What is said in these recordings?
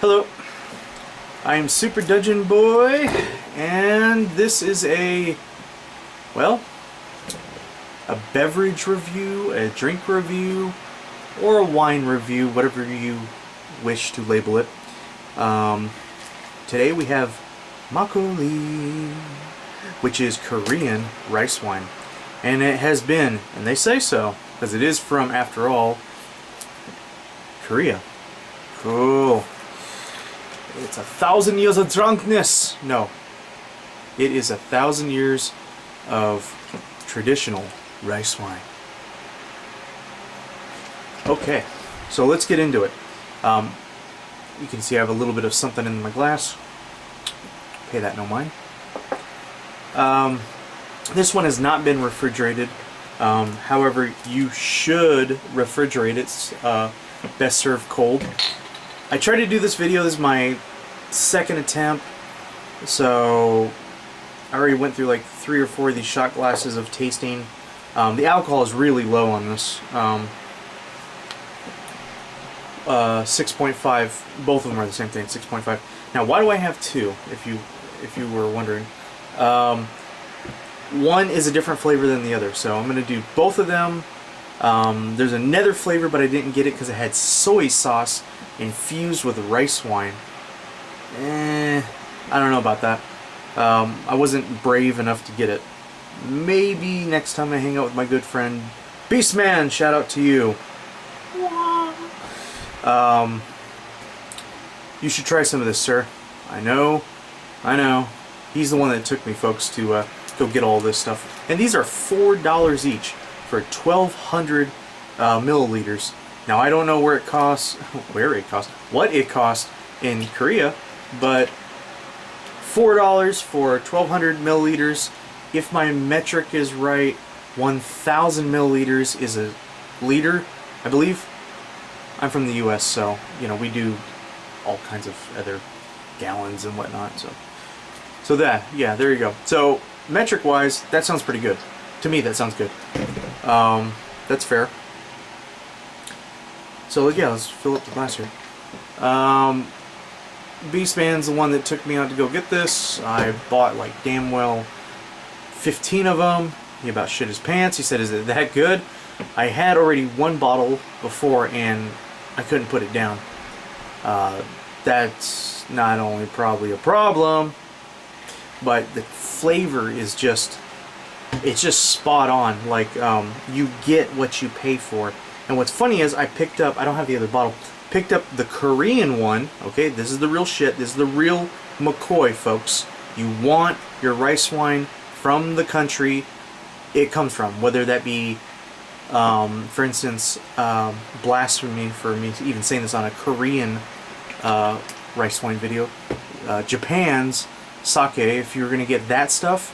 Hello, I am Super Dungeon Boy, and this is a beverage review, a drink review, or a wine review, whatever you wish to label it. Today we have Makgeolli, which is Korean rice wine, and it has been, and they say so, because it is from, after all, Korea. Cool. It's 1,000 years of drunkenness. No, it is 1,000 years of traditional rice wine. Okay, so let's get into it. You can see I have a little bit of something in my glass. Pay that no mind. This one has not been refrigerated. However, you should refrigerate it. It's best served cold. I tried to do this video. This is my second attempt, so I already went through like 3 or 4 of these shot glasses of tasting. The alcohol is really low on this. 6.5. Both of them are the same thing. 6.5. Now, why do I have 2? If you were wondering, one is a different flavor than the other, so I'm gonna do both of them. There's another flavor, but I didn't get it because it had soy sauce infused with rice wine. I don't know about that. I wasn't brave enough to get it. Maybe next time I hang out with my good friend Beastman, shout out to you. You should try some of this, sir. I know. He's the one that took me, folks, to go get all this stuff. And these are $4 each for 1,200 milliliters. Now, I don't know what it costs in Korea, but $4 for 1,200 milliliters. If my metric is right, 1,000 milliliters is a liter, I believe. I'm from the U.S., so we do all kinds of other gallons and whatnot. So there you go. So metric-wise, that sounds pretty good. To me, that sounds good. That's fair. So yeah, let's fill up the glass here. Beastman's the one that took me out to go get this. I bought like damn well 15 of them. He about shit his pants. He said, "Is it that good?" I had already one bottle before and I couldn't put it down. That's not only probably a problem, but the flavor is just, it's just spot on. Like, you get what you pay for. And what's funny is I picked up, I don't have the other bottle, picked up the Korean one. Okay, this is the real shit. This is the real McCoy, folks. You want your rice wine from the country it comes from, whether that be, for instance, blasphemy for me even saying this on a Korean rice wine video. Japan's sake, if you're going to get that stuff,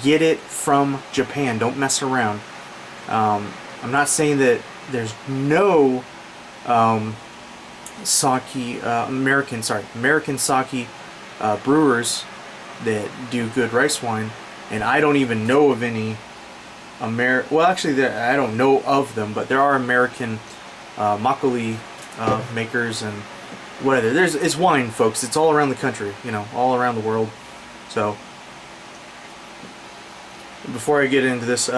get it from Japan. Don't mess around. I'm not saying that there's no American sake brewers that do good rice wine, and I don't even know of any well, actually, I don't know of them, but there are American Makgeolli makers and whatever. It's wine, folks. It's all around the country, all around the world. So before I get into this,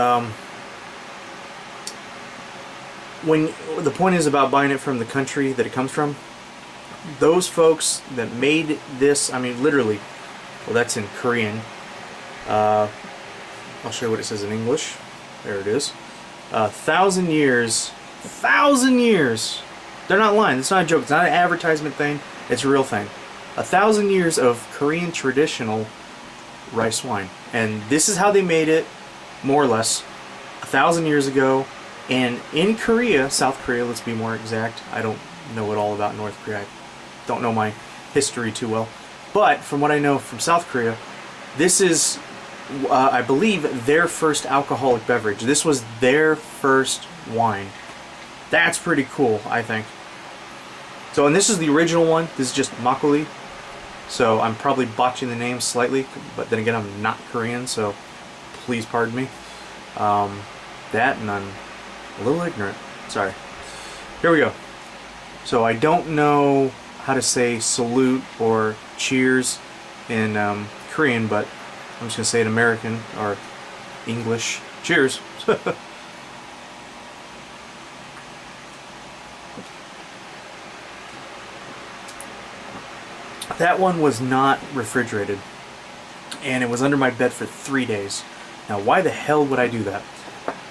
when the point is about buying it from the country that it comes from, those folks that made this, I mean, literally, well, that's in Korean. I'll show you what it says in English. There it is. 1,000 years. 1,000 years. They're not lying. It's not a joke. It's not an advertisement thing. It's a real thing. 1,000 years of Korean traditional rice wine, and this is how they made it, more or less, 1,000 years ago. And in Korea, South Korea, let's be more exact. I don't know it all about North Korea. I don't know my history too well. But from what I know from South Korea, this is, I believe, their first alcoholic beverage. This was their first wine. That's pretty cool, I think. So, and this is the original one. This is just Makgeolli. So I'm probably botching the name slightly, but then again, I'm not Korean, so please pardon me. That, and I'm a little ignorant. Sorry. Here we go. So I don't know how to say salute or cheers in Korean, but I'm just gonna say it American or English. Cheers. That one was not refrigerated, and it was under my bed for 3 days. Now, why the hell would I do that?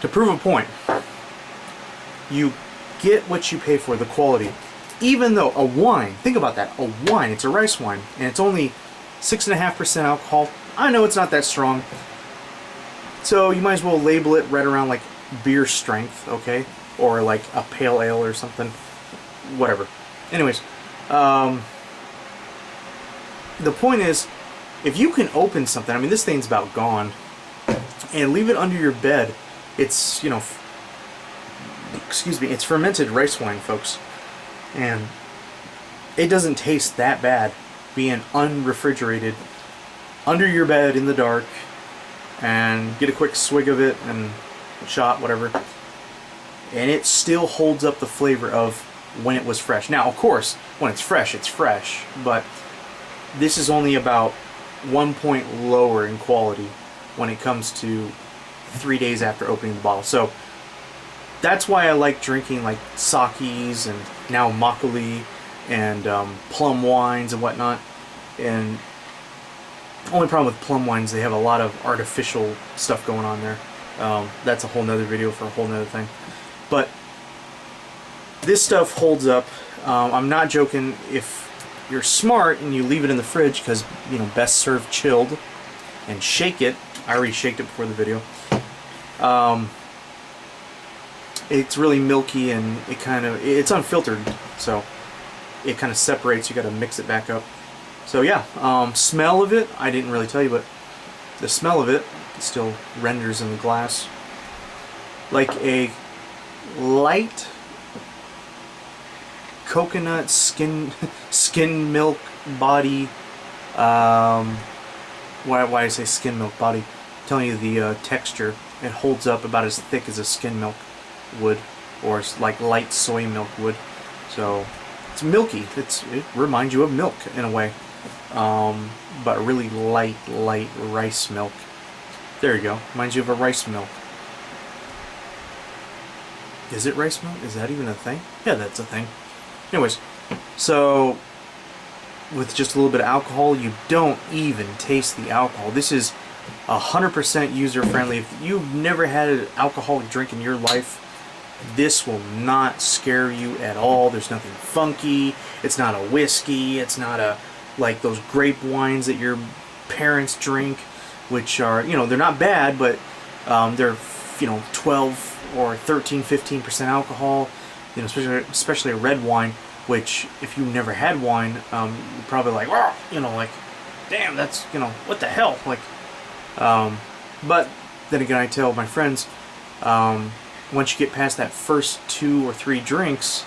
To prove a point. You get what you pay for, the quality. Even though a wine, think about that, a wine, it's a rice wine, and it's only 6.5% alcohol. I know it's not that strong, so you might as well label it right around like beer strength, okay? Or like a pale ale or something, whatever. Anyways, the point is, if you can open something, I mean, this thing's about gone, and leave it under your bed, it's, you know, excuse me, it's fermented rice wine, folks, and it doesn't taste that bad being unrefrigerated under your bed in the dark, and get a quick swig of it and shot, whatever, and it still holds up the flavor of when it was fresh. Now, of course, when it's fresh, but this is only about 1 point lower in quality when it comes to 3 days after opening the bottle. So that's why I like drinking like sakis and now makgeolli and plum wines and whatnot. And only problem with plum wines, they have a lot of artificial stuff going on there. That's a whole nother video for a whole nother thing. But this stuff holds up. I'm not joking. If you're smart and you leave it in the fridge, because, you know, best served chilled, and shake it. I already shaked it before the video. It's really milky, and it's unfiltered, so it kind of separates. You got to mix it back up. So yeah, smell of it, I didn't really tell you, but the smell of it still renders in the glass like a light coconut skin milk body. Why I say skin milk body? I'm telling you the texture. It holds up about as thick as a skin milk would, or like light soy milk would. So it's milky. It reminds you of milk in a way, but really light rice milk. There you go. Reminds you of a rice milk. Is it rice milk? Is that even a thing? Yeah, that's a thing. Anyways, so with just a little bit of alcohol, you don't even taste the alcohol. This is 100% user friendly. If you've never had an alcoholic drink in your life, this will not scare you at all. There's nothing funky. It's not a whiskey. It's not like those grape wines that your parents drink, which are, you know, they're not bad, but they're, you know, 12 or 13, 15% alcohol. You know, especially a red wine, which if you've never had wine, you're probably like, wow, you know, like, damn, that's, you know, what the hell, like. But then again, I tell my friends, once you get past that first 2 or 3 drinks,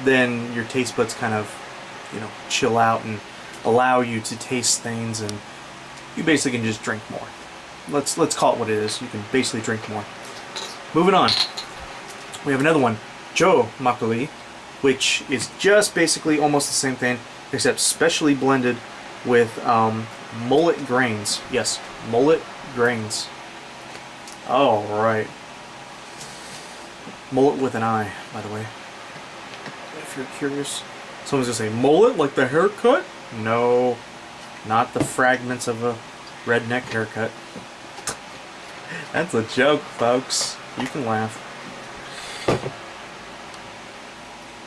then your taste buds kind of, you know, chill out and allow you to taste things, and you basically can just drink more. Let's call it what it is. You can basically drink more. Moving on, we have another one, Makgeolli, which is just basically almost the same thing, except specially blended with mullet grains. Yes, mullet grains. Oh, right. Mullet with an I, by the way. If you're curious. Someone's gonna say, mullet like the haircut? No, not the fragments of a redneck haircut. That's a joke, folks. You can laugh.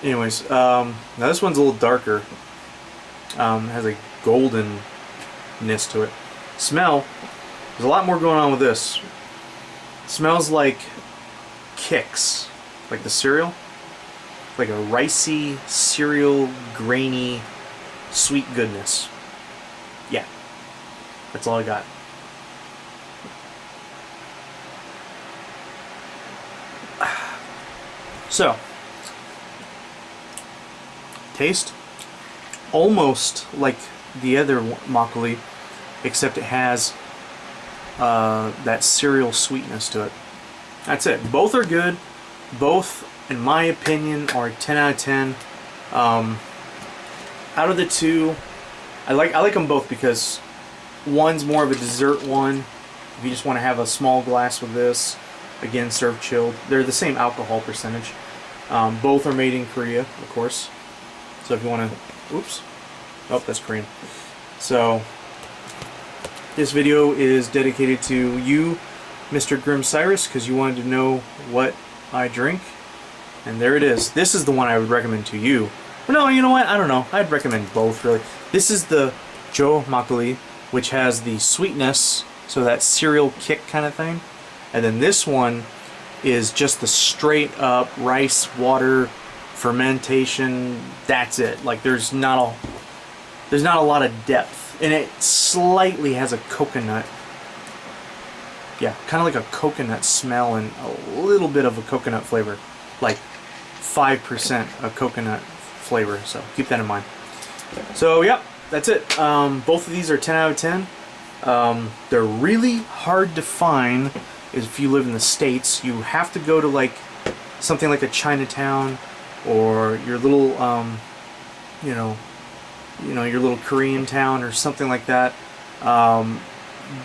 Anyways, now this one's a little darker. Has a goldenness to it. Smell, there's a lot more going on with this. Smells like Kix, like the cereal. Like a ricey, cereal, grainy, sweet goodness. Yeah, that's all I got. So, taste almost like the other makgeolli, except it has that cereal sweetness to it. That's it. Both are good. Both, in my opinion, are 10 out of 10. out of the two, I like them both because one's more of a dessert one. If you just want to have a small glass with this, again, served chilled. They're the same alcohol percentage. Both are made in Korea, of course. So if you want to, oops, oh, that's Korean. So this video is dedicated to you, Mr. Grim Cyrus, because you wanted to know what I drink. And there it is. This is the one I would recommend to you. No, you know what? I don't know. I'd recommend both, really. This is the Jo Makgeolli, which has the sweetness, so that cereal kick kind of thing. And then this one is just the straight up rice water fermentation. That's it. Like there's not a lot of depth, and it slightly has a coconut. Yeah, kind of like a coconut smell and a little bit of a coconut flavor, like 5% of coconut flavor. So keep that in mind. So yeah, that's it. Both of these are 10 out of 10. They're really hard to find if you live in the States. You have to go to like something like a Chinatown or your little you know your little Korean town or something like that.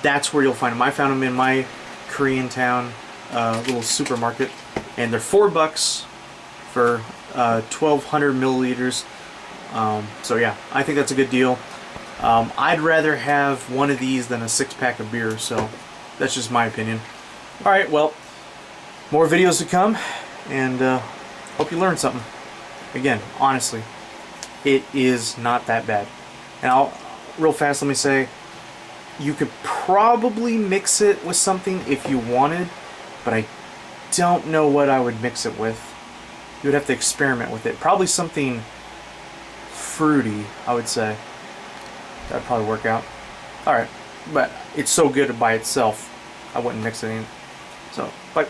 That's where you'll find them. I found them in my Korean town little supermarket, and they're $4 for 1,200 milliliters. So yeah, I think that's a good deal. I'd rather have one of these than a 6-pack of beer, so that's just my opinion. Alright, well, more videos to come, and hope you learned something. Again, honestly, it is not that bad. And real fast, let me say, you could probably mix it with something if you wanted, but I don't know what I would mix it with. You would have to experiment with it. Probably something fruity, I would say. That'd probably work out. Alright, but it's so good by itself, I wouldn't mix it in. So, bye.